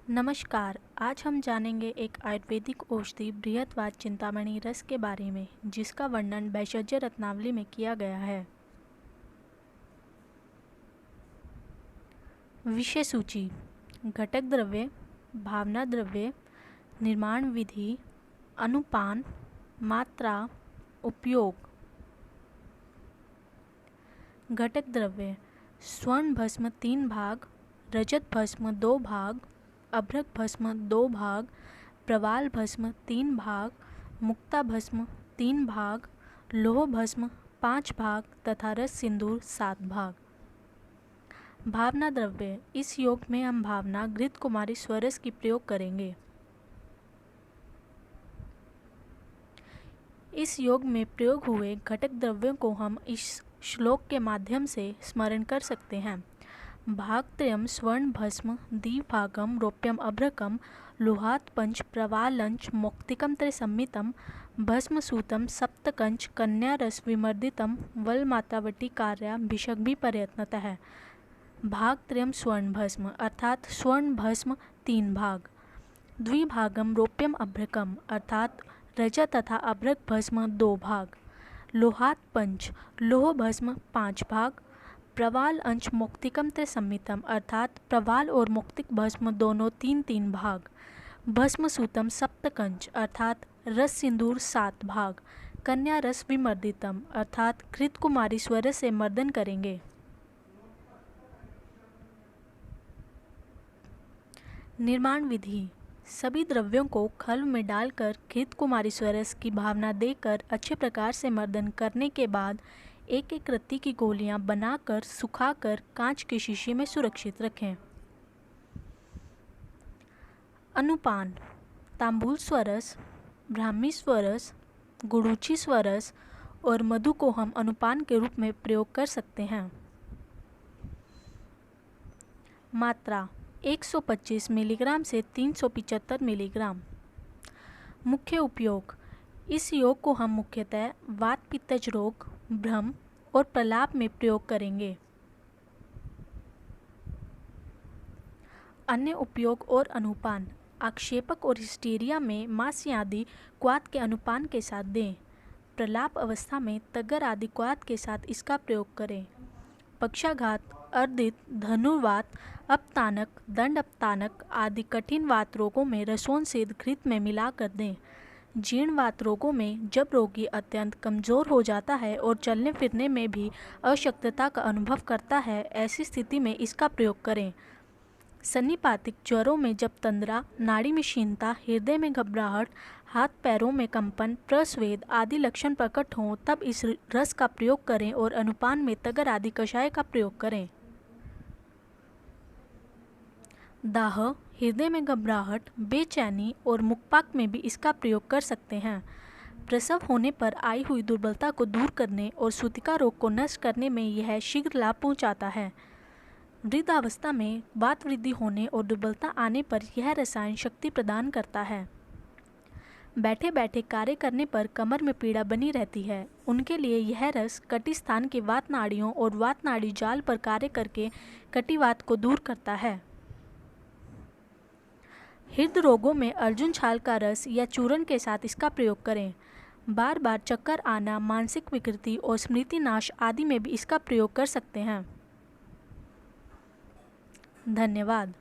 नमस्कार। आज हम जानेंगे एक आयुर्वेदिक औषधि बृहत्वाद चिंतामणि रस के बारे में, जिसका वर्णन भैषज्य रत्नावली में किया गया है। विषय सूची: घटक द्रव्य, भावना द्रव्य, निर्माण विधि, अनुपान, मात्रा, उपयोग। घटक द्रव्य: स्वर्ण भस्म 3 भाग, रजत भस्म 2 भाग, अभ्रक भस्म 2 भाग, प्रवाल भस्म 3 भाग, मुक्ता भस्म 3 भाग, लोह भस्म 5 भाग तथा रस सिंदूर 7 भाग। भावना द्रव्य: इस योग में हम भावना घृत कुमारी स्वरस की प्रयोग करेंगे। इस योग में प्रयोग हुए घटक द्रव्यों को हम इस श्लोक के माध्यम से स्मरण कर सकते हैं। भागत्रयम् स्वर्ण भस्म द्विभागम रौप्यम अभ्रकम लोहात् पंच प्रवालंच मौक्तिकम त्रिसम्मितम भस्म सूतम सप्तकंच कन्या रस विमर्दितम वल मात्रावटी कार्या भिषग्भि प्रयत्नतः। भागत्रयम् स्वर्ण भस्म अर्थात स्वर्ण भस्म 3 भाग, द्विभागम रौप्यम अभ्रकम अर्थात रजत तथा अभ्रक भस्म 2 भाग, लोहात् पंच लोह भस्म 5 भाग, प्रवाल अंश मौक्तिकम त्रिसम्मितम अर्थात प्रवाल और मौक्तिक भस्म दोनों 3-3 भाग, भस्म सूतम सप्तकंच अर्थात रस सिंदूर 7 भाग, कन्या रस विमर्दितम अर्थात घृत कुमारी स्वरस से मर्दन करेंगे। निर्माण विधि: सभी द्रव्यों को खल्व में डालकर घृत कुमारी स्वरस की भावना देकर अच्छे प्रकार से मर्दन करने के बाद एक एक रत्ती की गोलियां बनाकर सुखाकर कांच के शीशी में सुरक्षित रखें। अनुपान: तांबूल स्वरस, ब्राह्मी स्वरस, गुड़ूची स्वरस और मधु को हम अनुपान के रूप में प्रयोग कर सकते हैं। मात्रा: 125 मिलीग्राम से 375 मिलीग्राम। मुख्य उपयोग: इस योग को हम मुख्यतः वात पित्तज रोग, भ्रम और प्रलाप में प्रयोग करेंगे। अन्य उपयोग और अनुपान: आक्षेपक और हिस्टीरिया में मांस आदि क्वाथ के अनुपान के साथ दें। प्रलाप अवस्था में तगर आदि क्वाथ के साथ इसका प्रयोग करें। पक्षाघात, अर्दित, धनुर्वात, अपतानक, दंड अपतानक आदि कठिन वात रोगों में रसोन सेद घृत में मिलाकर दें। जीर्ण वात रोगों में जब रोगी अत्यंत कमजोर हो जाता है और चलने फिरने में भी अशक्तता का अनुभव करता है, ऐसी स्थिति में इसका प्रयोग करें। सन्निपातिक ज्वरों में जब तंद्रा, नाड़ी में क्षीणता, हृदय में घबराहट, हाथ पैरों में कंपन, प्रस्वेद आदि लक्षण प्रकट हों, तब इस रस का प्रयोग करें और अनुपान में तगर आदि कषाय का प्रयोग करें। दाह, हृदय में घबराहट, बेचैनी और मुखपाक में भी इसका प्रयोग कर सकते हैं। प्रसव होने पर आई हुई दुर्बलता को दूर करने और सूतिका रोग को नष्ट करने में यह शीघ्र लाभ पहुंचाता है। वृद्धावस्था में वात वृद्धि होने और दुर्बलता आने पर यह रसायन शक्ति प्रदान करता है। बैठे बैठे कार्य करने पर कमर में पीड़ा बनी रहती है, उनके लिए यह रस कटी स्थान की वात नाड़ियों और वात नाड़ी जाल पर कार्य करके कटिवात को दूर करता है। हृदय रोगों में अर्जुन छाल का रस या चूर्ण के साथ इसका प्रयोग करें। बार बार चक्कर आना, मानसिक विकृति और स्मृति नाश आदि में भी इसका प्रयोग कर सकते हैं। धन्यवाद।